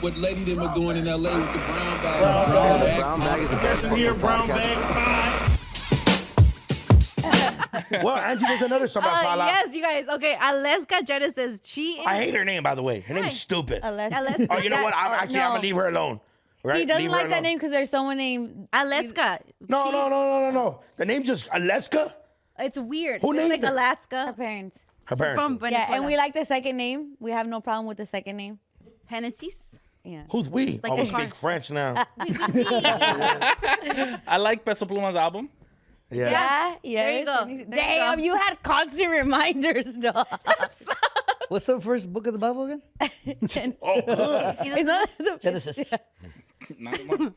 what Letty them are doing in LA with the brown bag. Brown bag is the best Listen here, brown bag pie. Well, Angie, there's another song I saw. Yes, you guys. Okay, Aleska Genesis. She is. I hate her name, by the way. Her name's stupid. Aleska. Oh, you know what? I'm gonna leave her alone. Right? He doesn't Leave her like that alone. name because there's someone named Aleska. No. The name just Aleska. It's weird. Who it's named like her? Alaska. her parents. Her parents. From Venezuela. Yeah, and we like the second name. We have no problem with the second name. Hennessy's. Yeah. Who's we? Like Oh, we a speak French now. I like Peso Pluma's album. Yeah. Yeah. There you go. There you Damn, go. you had constant reminders, dog. What's the first book of the Bible again? It's not the, Genesis. Not anymore.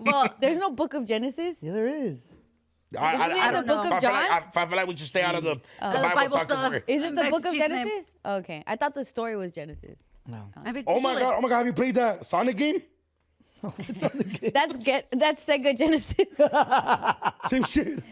Well, there's no book of Genesis. Yeah, there is. I the don't book know. of John? I feel like we should stay out of the Bible Bible talk. 'cause stuff. we're- Is it the That's book of G's name. Genesis? Okay, I thought the story was Genesis. No. Oh my god! Have you played that Sonic game? That's Sega Genesis. Same shit.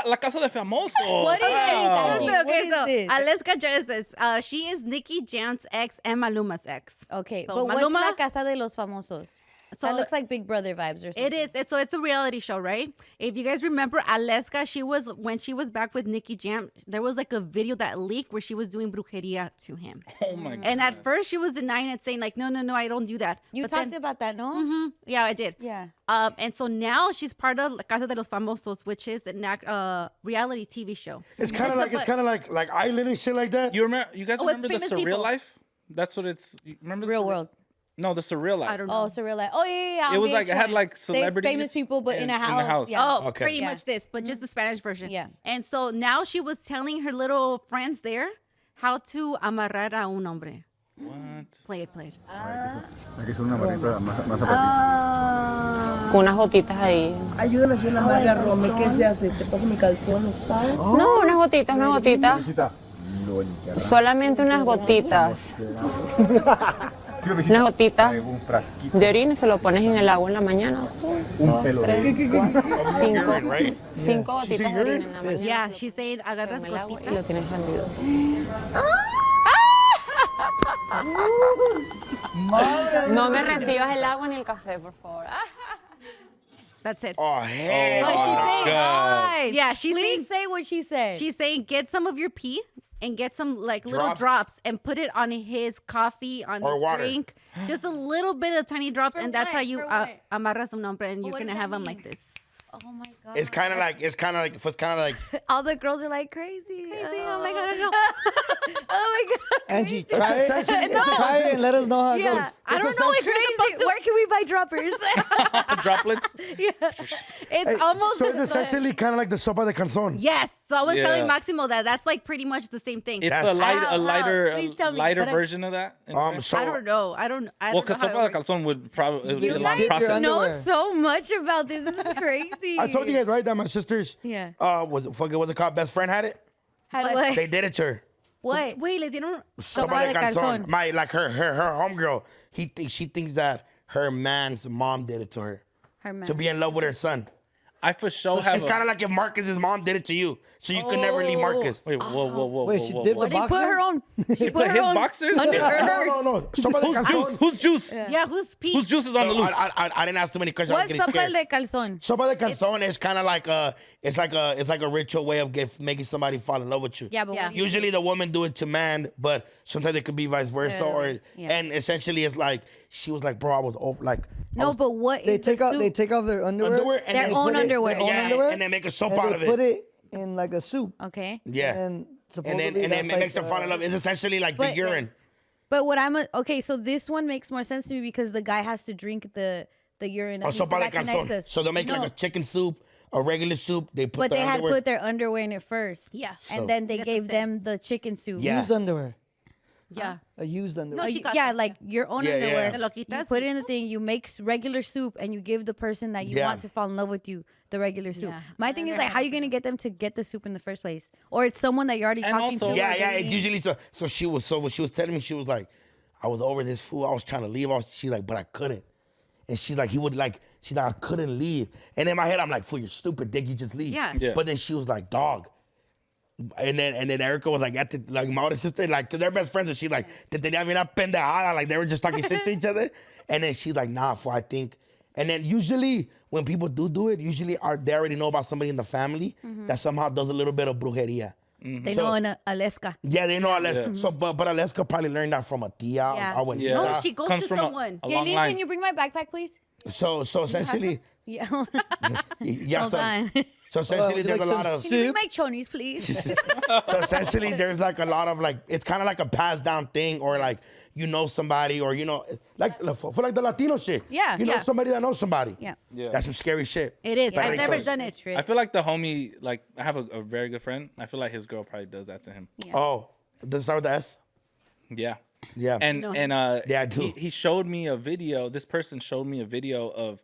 La Casa de Famoso. What is Okay, this? What is so this? Aleska Genesis. She is Nicky Jam's ex and Maluma's ex. Okay, So but what's Maluma- La Casa de los Famosos? So That looks like Big Brother vibes or something. It is. It's a reality show, right? If you guys remember, Aleska, when she was back with Nicky Jam, there was like a video that leaked where she was doing brujeria to him. Oh my god. And at first she was denying it, saying like, no, I don't do that. You But talked then- about that, no? Yeah, I did. Yeah. And so now she's part of La Casa de los Famosos, which is a reality TV show. It's kind of like Island and shit like that. You guys Oh, with remember the famous Surreal people. Life? That's what it's. You remember the Real Surreal- world. No, the Surreal Life. I don't know. Oh, surreal life. Oh, yeah. It was like it had like There's celebrities, famous people, but in a in house. the house. Yeah. Oh, Okay. pretty Yeah. much this, but just the Spanish version. Yeah. And so now she was telling her little friends there how to amarrar a un hombre. What? Play it. Hay que hacer una amarrita más apretita. Con unas gotitas ahí. Ayúdame a hacer una marca Rome. ¿Qué se hace? ¿Te paso mi calzón? ¿Sabes? No, unas gotitas, unas gotitas. Solamente unas gotitas. Unas gotitas de orina y se lo pones en el agua en la mañana. 2, 3, 4, 5. 5 gotitas de orina en la mañana. Yeah, she's saying En agarras el agua y gotitas. lo tienes rendido. No me recibas el agua ni el café, por favor. That's it. Oh hell! But she's saying, God. yeah, she's Please saying, say what she said. she's saying, get some of your pee and get some like little Drops? drops and put it on his coffee, on Or his water. drink, just a little bit of tiny drops, and that's what? how you For what? amarras un hombre, and you're what gonna does have that him mean? like this. Oh my God. It's kind of like All the girls are like crazy. Oh my God, I know. Oh my God. Angie, try it. essentially- Try it and let us know how it goes. Yeah. I don't know if you're supposed to. Where can we buy droppers? Droplets. It's almost. So it's essentially kind of like the sopa de calzón. Yes. So I was Yeah. telling Maximo that that's like pretty much the same thing. It's That's- a lighter, Please tell me, lighter but I- version of that. So I don't know. I well, don't know because how sopa it de works. calzón would probably be You a long guys process. know underwear. so much about this. This is crazy. I told you guys right that my sister's Yeah. was it called best friend had it? How do What? They did it to her. What? Wait, le dieron. Sopa de calzón. calzón. My her homegirl. She thinks that her man's mom did it to her Her man. to be in love with her son. I for sure have. It's kind of like if Marcus's mom did it to you, so you could never leave Marcus. Wait, whoa. Wait, she did the They put her on. She put her his on boxers? under No, hers. no. Sopa de calzón. Who's juice? Yeah, who's Pete? Whose juice is on the So loose? I didn't ask too many questions. I was What's getting sopa scared. de calzón? Sopa de calzón is kind of like it's like a ritual way of making somebody fall in love with you. Yeah, but Yeah. what do you Usually the woman do it to man, but sometimes it could be vice versa. Yeah. And essentially it's like she was like, bro, I was over like No, but what They is the take soup? off their underwear. and Their then own put it- underwear. Their own Yeah, underwear. and then make a soap and out they of it. put it in like a soup. Okay. Yeah. And And then it makes them fall in love. It's essentially like the But- urine. But okay, so this one makes more sense to me because the guy has to drink the urine. That Or means sopa de that connects calzón. us. So they'll make No, like a chicken soup, a regular soup. They put but the they had underwear. put their underwear in it first. Yeah. And So- then they Get the gave fix. them the chicken soup. Yeah. Used underwear. Yeah. A used underwear. No, she got Yeah, that. like your own Yeah, underwear. yeah. Te lo You quitas put y- it in the thing, you make regular soup, and you give the person that you Yeah. want to fall in love with you the regular soup. Yeah. My And thing then is they're like, how are you happy. going to get them to get the soup in the first place? Or it's someone that you're already And talking also- to. Yeah, or yeah. It's dating. usually so when she was telling me, she was like, I was over this fool. I was trying to leave. She's like, but I couldn't. And she's like, she's like, I couldn't leave. And in my head, I'm like, fool, you're stupid, dick. You just leave. Yeah. Yeah. But then she was like, dog, And then Erica was like, like my older sister, like, cause they're best friends, and she's like, te tenía bien pendejada, like they were just talking shit to each other. And then she's like, nah, I think. And then usually when people do it, usually they already know about somebody in the family that somehow does a little bit of brujeria. They know in Alaska. Yeah, they know Alaska. So, but Alaska probably learned that from a tia. Yeah. Abuelita. No, she goes Comes to from someone. a long Yaelin, line. can you bring my backpack, please? So essentially, Yeah. yeah. Hold on. So essentially, would you there's like a lot some of. Can you bring my chonies, please? So essentially, there's like a lot of like, it's kind of like a passed down thing, or like you know somebody, or you know, like for like the Latino shit. Yeah, You know yeah. somebody that knows somebody. Yeah. Yeah. That's some scary shit. It is. Very I've never close. done it. I feel like the homie, like I have a very good friend. I feel like his girl probably does that to him. Oh, does it start with the S? Yeah. Yeah. And Yeah, I do. he showed me a video. This person showed me a video of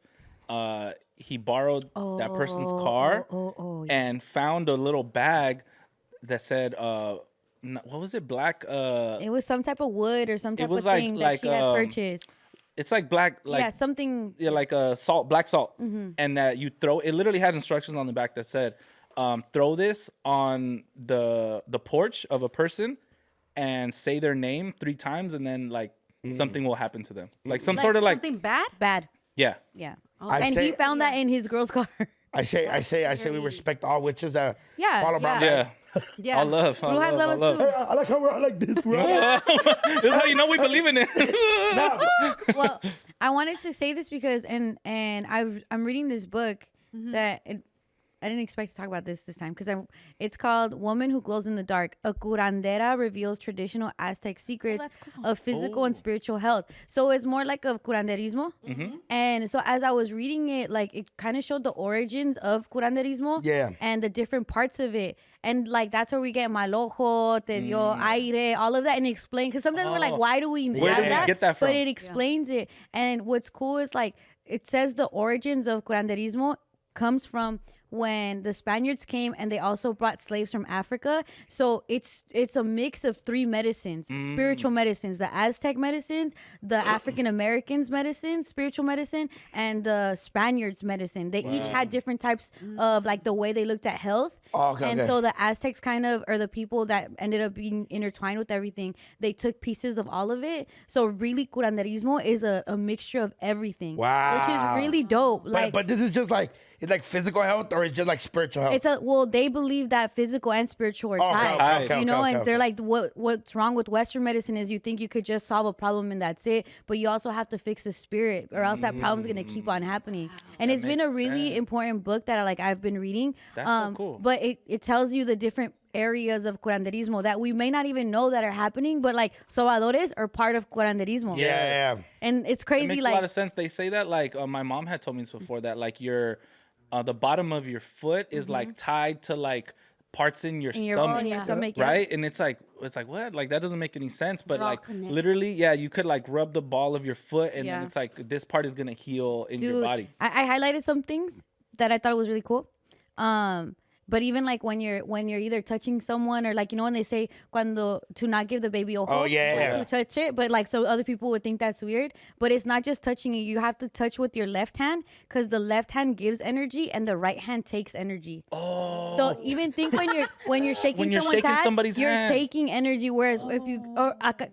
he borrowed that person's car and found a little bag that said what was it, black It was some type of wood or some type was of like- thing like, that she had purchased. it's like black, like Yeah, something. yeah, like salt, black salt, and that you throw. It literally had instructions on the back that said, "Throw this on the porch of a person, and say their name 3 times, and then like something will happen to them, like some sort of like something bad. Bad. yeah, Yeah. I And say- he found that in his girl's car. I say we respect all witches that Yeah, follow brown yeah. bag. yeah. Yeah. All love, all Who has love, all love love. too? I like how we're all like this. We're all like, This is how you know we believe in it. Well, I wanted to say this because I'm reading this book that I didn't expect to talk about this time because it's called Woman Who Glows in the Dark. A curandera reveals traditional Aztec secrets of physical and spiritual health. So it's more like a curanderismo. And so as I was reading it, like it kind of showed the origins of curanderismo. Yeah. And the different parts of it. And like that's where we get mal ojo, te dio aire, all of that, and explain. Because sometimes we're like, why do we Where have do we that? get that from? But it explains it. And what's cool is like it says the origins of curanderismo comes from when the Spaniards came and they also brought slaves from Africa. So it's a mix of 3 medicines, spiritual medicines, the Aztec medicines, the African Americans medicine, spiritual medicine, and the Spaniards medicine. They each had different types of like the way they looked at health. Oh, okay, And okay. so the Aztecs kind of, or the people that ended up being intertwined with everything, they took pieces of all of it. So really curanderismo is a mixture of everything. Wow. Which is really dope. but this is just like, it's like physical health, or it's just like spiritual health? They believe that physical and spiritual are Oh, okay, tied. okay, You know, okay, and okay, they're okay. like, what's wrong with Western medicine is you think you could just solve a problem and that's it, but you also have to fix the spirit, or else that problem's gonna keep on happening. And it's been a makes really sense. important book that I've been reading. That's so cool. But it tells you the different areas of curanderismo that we may not even know that are happening, but like sobadores are part of curanderismo. Yeah. And it's It crazy. makes Like a lot of sense. They say that like my mom had told me this before, that like your the bottom of your foot is like tied to like parts in your stomach, yeah. right? And it's like what? Like that doesn't make any sense. But We're all like connected. literally, yeah, you could like rub the ball of your foot, and Yeah. then it's like this part is gonna heal in your body. I highlighted some things that I thought was really cool. But even like when you're either touching someone, or like, you know, when they say cuando to not give the baby ojo. Oh, yeah. To touch it, but like so other people would think that's weird. But it's not just touching it. You have to touch with your left hand, because the left hand gives energy and the right hand takes energy. Oh. So even think when you're shaking When you're someone's shaking hand, somebody's you're hand. taking energy. Whereas if you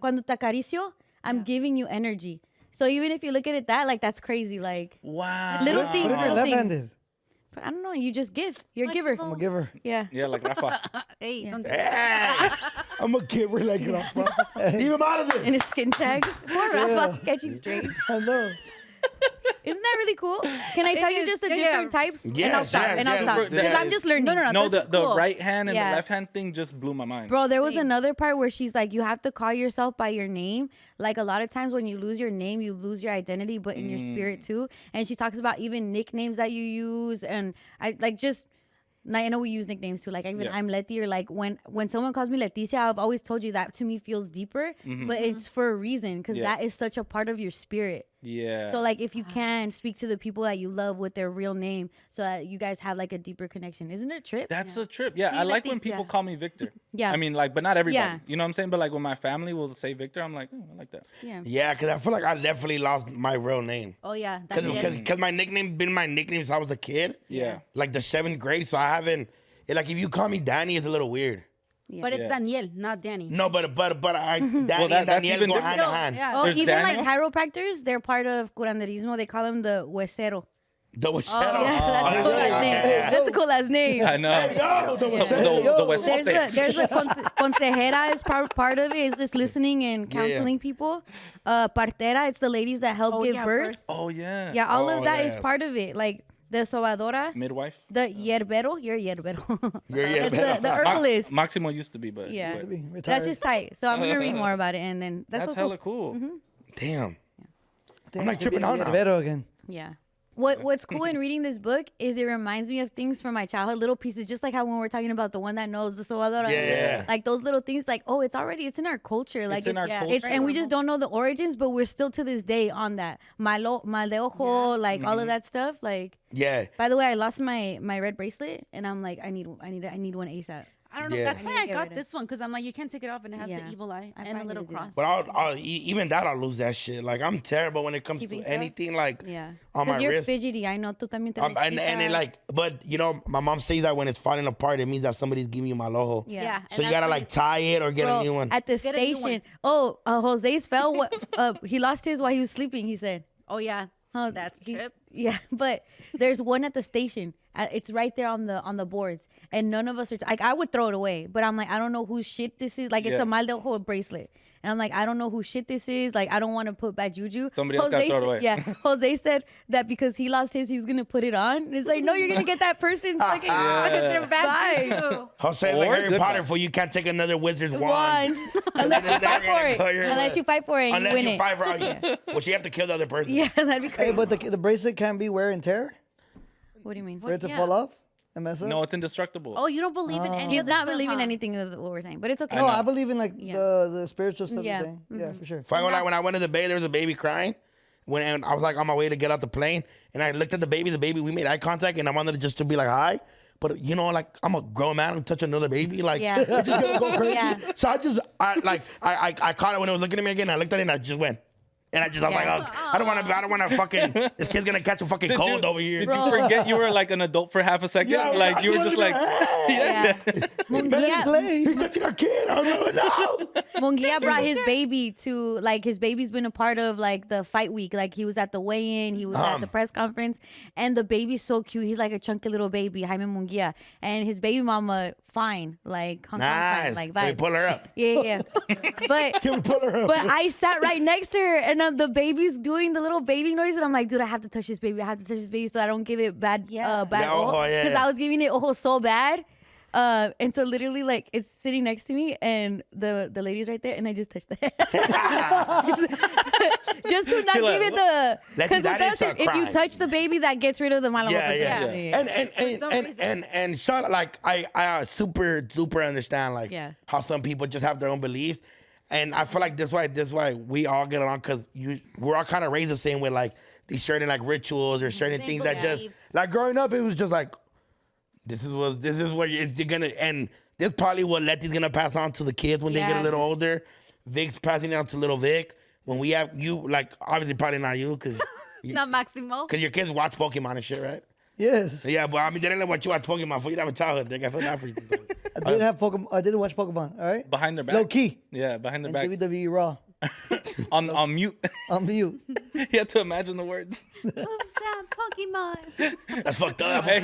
cuando te acaricio, I'm giving you energy. So even if you look at it like that's crazy. Like Wow. little things. What if you're little things. left-handed? But I don't know. You just give. You're a giver. I'm a giver. Yeah. Yeah, like Rafa. Hey, don't Hey, I'm a giver like Rafa. Leave him out of this. And his skin tags. Poor Rafa. Catching straight. I know. Isn't that really cool? Can I tell you is, just the yeah. different types? And I'll Yes, stop. yes, And I'll yes. stop. Because Yeah. I'm just learning. No, No, this is the cool. right hand and Yeah. the left hand thing just blew my mind. Bro, there was another part where she's like, you have to call yourself by your name. Like a lot of times when you lose your name, you lose your identity, but in your spirit too. And she talks about even nicknames that you use. And I like just, I know we use nicknames too. Like even Yeah. I'm Letty, or like when someone calls me Leticia, I've always told you that to me feels deeper, but it's for a reason, because Yeah. that is such a part of your spirit. Yeah. So like if you can speak to the people that you love with their real name, so that you guys have like a deeper connection. Isn't it a trip? That's a trip. Yeah, Sí, I like when Leticia. people call me Victor. Yeah. I mean, like, but not everybody. Yeah. You know what I'm saying? But like when my family will say Victor, I'm like, oh, I like that. Yeah. Yeah, because I feel like I definitely lost my real name. Oh yeah, that's it. Because my nickname been my nickname since I was a kid. Yeah. Like the 7th grade. So I haven't, like if you call me Danny, it's a little weird. But it's Yeah. Daniel, not Danny. No, but Danny and that's Daniel even go different. hand in hand. Yeah. Oh, There's even Daniel? like chiropractors, they're part of Curanderismo. They call them the huesero. The was Oh, Yeah, that's a cool yeah, last name. yeah. That's a cool last name. I know. Yo, the The There's a consejera is part of it. Is just listening and Yeah. counseling people. Partera, it's the ladies that help give birth. Oh yeah. Yeah, all of that is yeah. part of it. Like the sobadora, Midwife. the yerbero. You're yerbero. You're It's yerbero. the herbalist. Maximo used to be, but Yeah. but That's Retired. just tight. So I'm gonna read more about it, and then that's that's so hella cool. cool. Damn. Damn, like could be tripping out now. Better again. Yeah. What's cool in reading this book is it reminds me of things from my childhood, little pieces, just like how when we're talking about the one that knows the sobadora. Yeah. Like those little things, like, oh, it's in our culture. Like It's in our culture. and we just don't know the origins, but we're still to this day on that. Mal de ojo, like all of that stuff. Like, Yeah. by the way, I lost my red bracelet, and I'm like, I need one ASAP. I don't know. Yeah. That's I why need to I get got rid of- this one because I'm like, you can't take it off and it has Yeah. the evil eye I and a probably little need to do cross. But even that, I'll lose that shit. Like, I'm terrible when it comes Keeping to stuff? anything, like, Yeah. on my Because you're wrist. fidgety. I know. Tú también te And necesitas. it like, but, you know, my mom says that when it's falling apart, it means that somebody's giving you mal ojo. Yeah. Yeah. So and you gotta, that's like, tie it or get Bro, a new one. At the Get a new one. station. Oh, Jose's fell. He lost his while he was sleeping, he said. Oh yeah. Huh, That's he- trip. Yeah, but there's one at the station. It's right there on the boards, and none of us are like. I would throw it away, but I'm like, I don't know whose shit this is. Like, it's Yeah. a mal de ojo bracelet, and I'm like, I don't know whose shit this is. Like, I don't want to put bad juju. Somebody else gotta throw it said- away. Yeah, Jose said that because he lost his, he was gonna put it on. And it's like, no, you're gonna get that person's fucking They're bad vibe. too. Jose, Or like Harry good Potter, vibes. for you can't take another wizard's wand. Wands. Unless you fight for it. Unless you fight for it and Unless you win you it. fight for it. Well, she have to kill the other person. Yeah, that'd be crazy. Hey, but the bracelet can't be wear and tear What do you mean? for it to Yeah. fall off and mess up. No, it's indestructible. Oh, you don't believe in any He's of this not stuff, believing huh? anything of what we're saying, but it's okay. no, I believe in like Yeah. the spiritual stuff. Yeah. You're saying. Yeah, for sure. If I go like when I went to the bay, there was a baby crying. And I was like on my way to get out the plane, and I looked at the baby. We made eye contact, and I wanted just to be like hi. But you know, like I'm a grown man, I'm touching another baby, like Yeah. it's just gonna go crazy. Yeah. So I caught it when it was looking at me again. I looked at it and I just went. And I was like, oh, I don't want to fucking, this kid's gonna catch a fucking cold over here. Did you forget you were like an adult for half a second? Yeah, like I you were just like, Yeah. Mungia, He's touching our kid. I'm like, no. Mungia brought his baby to, like, his baby's been a part of, like, the fight week. Like, he was at the weigh-in, he was at the press conference, and the baby's so cute. He's like a chunky little baby, Jaime Mungia. And his baby mama, fine. Like, Hong Kong fine. Nice. Like, Can we vibes. pull her up? Yeah. But Can we pull her up? But I sat right next to her, and the baby's doing the little baby noise, and I'm like, dude, I have to touch this baby. I have to touch this baby so I don't give it bad, Yeah. bad Yeah, ojo. ojo, yeah, Because yeah. I was giving it ojo so bad. And so literally, like, it's sitting next to me, and the lady's right there, and I just touched the head. Just to not You're like, give it the... Letty, Because that is a if you crime. touch the baby, that gets rid of the malo Yeah, percent. yeah. And shut like I super understand like Yeah. how some people just have their own beliefs, and I feel like this why we all get along because we're all kind of raised the same with like these certain like rituals or certain Same things that just beliefs. like growing up it was just like this is what you're gonna, and this probably what Letty's gonna pass on to the kids when they get Yeah. a little older. Vic's passing it on to little Vic. When we have you, like obviously probably not you because Not Maximo. your kids watch Pokemon and shit, right? Yes. Yeah, but I mean, they didn't let what you watch Pokemon for. You have a childhood, nigga. I feel bad for you. I did have Pokemon. I didn't watch Pokemon. All right. behind their back. Low key. Yeah, behind their And back. WWE Raw. on mute. On mute. He had to imagine the words. Who's that Pokemon? That's fucked up. Hey,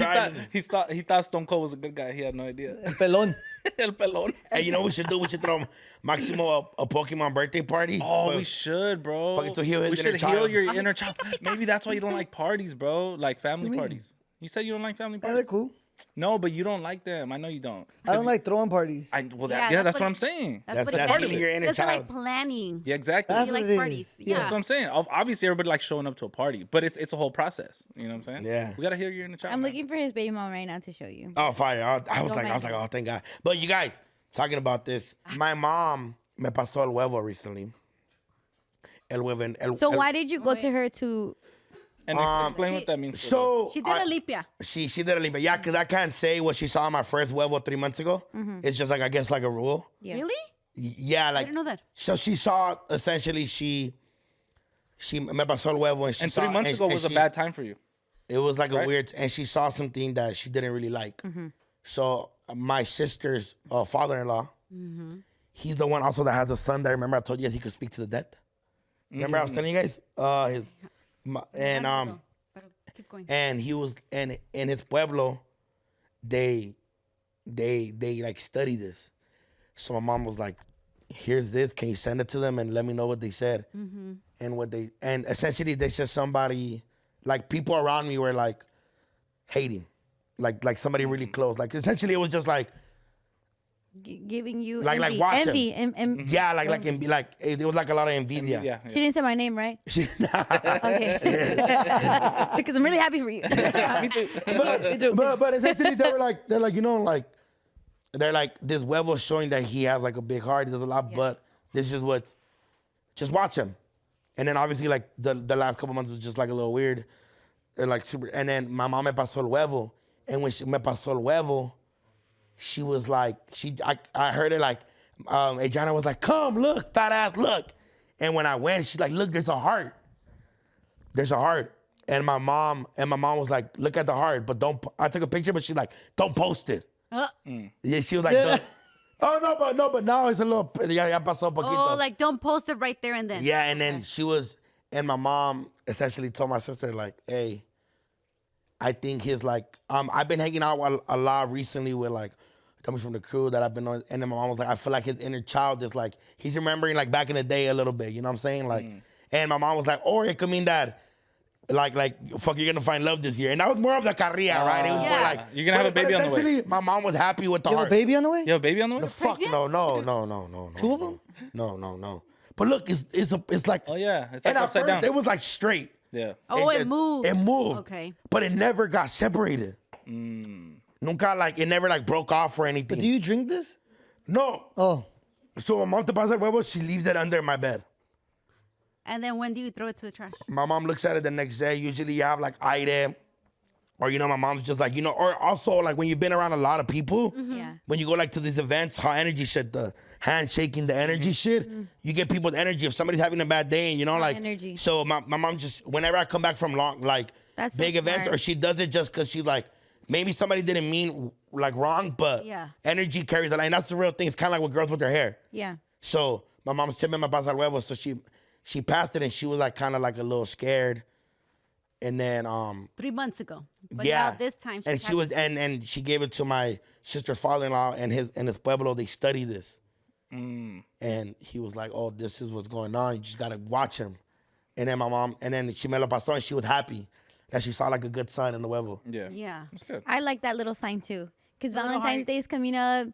he thought Stone Cold was a good guy. He had no idea. El pelón. El pelón. Hey, you know what we should do? We should throw Maximo a Pokemon birthday party. Oh, But we should, bro. Fucking to heal his we inner should heal child. your inner child. Maybe that's why you don't like parties, bro. Like family parties. You said you don't like family Yeah, parties. they're cool. No, but you don't like them. I know you don't. I don't like throwing parties. That's Yeah, what what I'm saying. That's what that's it healing is. your inner That's child. like planning. Yeah, exactly. That's He what likes it is. parties. Yeah. That's what I'm saying. Obviously, everybody likes showing up to a party, but it's a whole process. You know what I'm saying? Yeah. We gotta heal your inner child. I'm man. looking for his baby mom right now to show you. Oh, fire. I was like, mind. oh, thank God. But you guys, talking about this, my mom me pasó el huevo recently. El huevo. So why did you go to her to... And explain what that means. So She did a lipia. She did a limit. Yeah, because I can't say what she saw on my first huevo 3 months ago. It's just like, I guess, like a rule. Yeah. Really? Yeah, like. didn't know that. So she saw, essentially, she me pasó el huevo and she and saw. 3 months ago was a bad time for you. It was like a Right? weird, and she saw something that she didn't really like. So my sister's father-in-law, he's the one also that has a son that, remember I told you guys he could speak to the dead? Remember I was telling you guys? Keep going. And he was, and in his pueblo, they like study this. So my mom was like, here's this, can you send it to them and let me know what they said? And essentially they said somebody, like people around me were like hating, like somebody really close. Like essentially it was just like, giving you like envy. watch Envy. yeah, like it was like a lot of envidia. Yeah. She didn't say my name, right? Okay. Because I'm really happy for you. Me too. But essentially they're like, you know, like, they're like, this huevo showing that he has like a big heart, he does a lot, but this is what, just watch him. And then obviously like the last couple months was just like a little weird. Like super, and then my mom me pasó el huevo. And when she me pasó el huevo, she was like, I heard her like, Adriana was like, come, look, fat ass, look. And when I went, she's like, look, there's a heart. There's a heart. And my mom was like, look at the heart, but I took a picture, but she's like, don't post it. Yeah, she was like, but now it's a little, ya pasó poquito. Oh, like don't post it right there and then. Yeah, and then and my mom essentially told my sister like, hey, I think his like, I've been hanging out a lot recently with like, coming from the crew that I've been on, and then my mom was like, I feel like his inner child is like, he's remembering like back in the day a little bit, you know what I'm saying? Like, and my mom was like, or it could mean that, like, fuck, you're gonna find love this year. And that was more of the carrilla, right? It was more like, you're gonna have a baby on the way. Essentially, my mom was happy with the You have heart. a baby on the way? You have a baby on the way? The fuck, no. Two of them? No. But look, it's like, Oh yeah, it's and like at upside first down. it was like straight. Yeah. Oh, it moved. It moved. Okay. But it never got separated. Nunca, like, it never like broke off or anything. But do you drink this? No. Oh. So my mom te pasa el huevo, she leaves it under my bed. And then when do you throw it to the trash? My mom looks at it the next day. Usually you have like aire. Or, you know, my mom's just like, you know, or also like when you've been around a lot of people, Yeah. when you go like to these events, how energy shit, the handshaking, the energy shit, you get people's energy. If somebody's having a bad day and, you know, like, energy. so my mom just, whenever I come back from long, like That's so big events, smart. or she does it just because she's like, maybe somebody didn't mean like wrong, but energy carries a lot. And that's the real thing. It's kind of like with girls with their hair. Yeah. So my mom said, me pasa el huevo. So she passed it and she was like kind of like a little scared. And then 3 months ago. But yeah, now this time and she was and she gave it to my sister's father-in-law and his pueblo. They study this, and he was like, "Oh, this is what's going on. You just gotta watch him." And then my mom, and then she me lo pasó, and she was happy that she saw like a good sign in the huevo. Yeah. Yeah. That's good. I like that little sign too. Because The little Valentine's heart. Day is coming up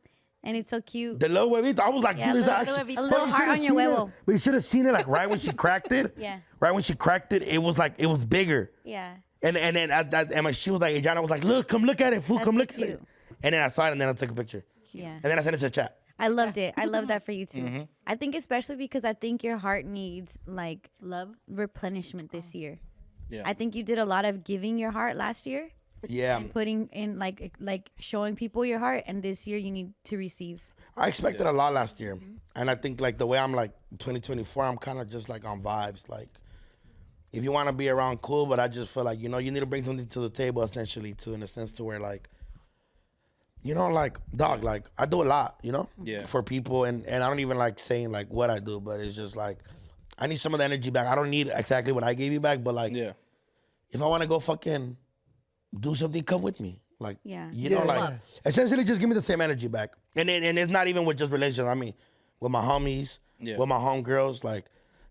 and it's so cute. The little huevito, I was like, Yeah, dude, this little actually, huevito. A little but you heart should've on your seen huevo. it. But you should have seen it like right when she cracked it. Yeah. Right when she cracked it, it was like it was bigger. Yeah. And then she was like, Adriana was like, look, come look at it, fool, That's come so look at it. cute. And then I saw it, and then I took a picture, Yeah. and then I sent it to the chat. I loved it. I love that for you too. I think especially because I think your heart needs like Love. replenishment this year. Yeah. I think you did a lot of giving your heart last year Yeah, and putting in like showing people your heart, and this year you need to receive. I expected a lot last year, and I think like the way I'm like 2024, I'm kind of just like on vibes. Like, if you want to be around, cool, but I just feel like, you know, you need to bring something to the table, essentially, too, in a sense to where like, you know, like, dog, like I do a lot, you know, for people, and I don't even like saying like what I do, but it's just like I need some of the energy back. I don't need exactly what I gave you back, but like, if I want to go fucking do something, come with me. Like, you know, like, essentially just give me the same energy back. And it's not even with just relationships. I mean, with my homies, with my homegirls, like,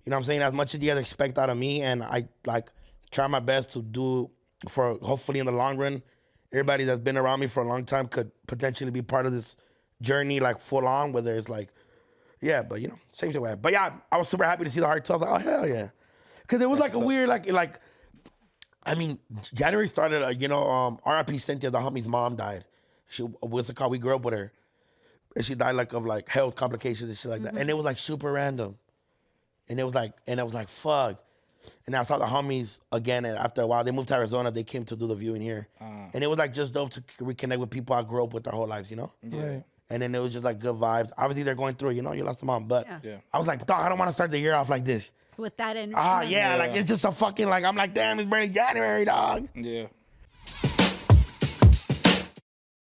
you know what I'm saying? As much as you guys expect out of me, and I, like, try my best to do for, hopefully in the long run, everybody that's been around me for a long time could potentially be part of this journey, like, full on, whether it's like, but, you know, same way. But, yeah, I was super happy to see the heart. So I was like, oh, hell yeah. Because it was like a weird, like, I mean, January started, you know, R.I.P. Cynthia, the homie's mom died. She, what's it called? We grew up with her. And she died like of like health complications and shit like that. And it was like super random. And it was like, fuck. And I saw the homies again, and after a while, they moved to Arizona. They came to do the viewing here. And it was like just dope to reconnect with people I grew up with their whole lives, you know? Right. And then it was just like good vibes. Obviously, they're going through, you know, you lost a mom. But I was like, dog, I don't want to start the year off like this. With that energy. Like it's just a fucking, like, I'm like, damn, it's barely January, dog. Yeah.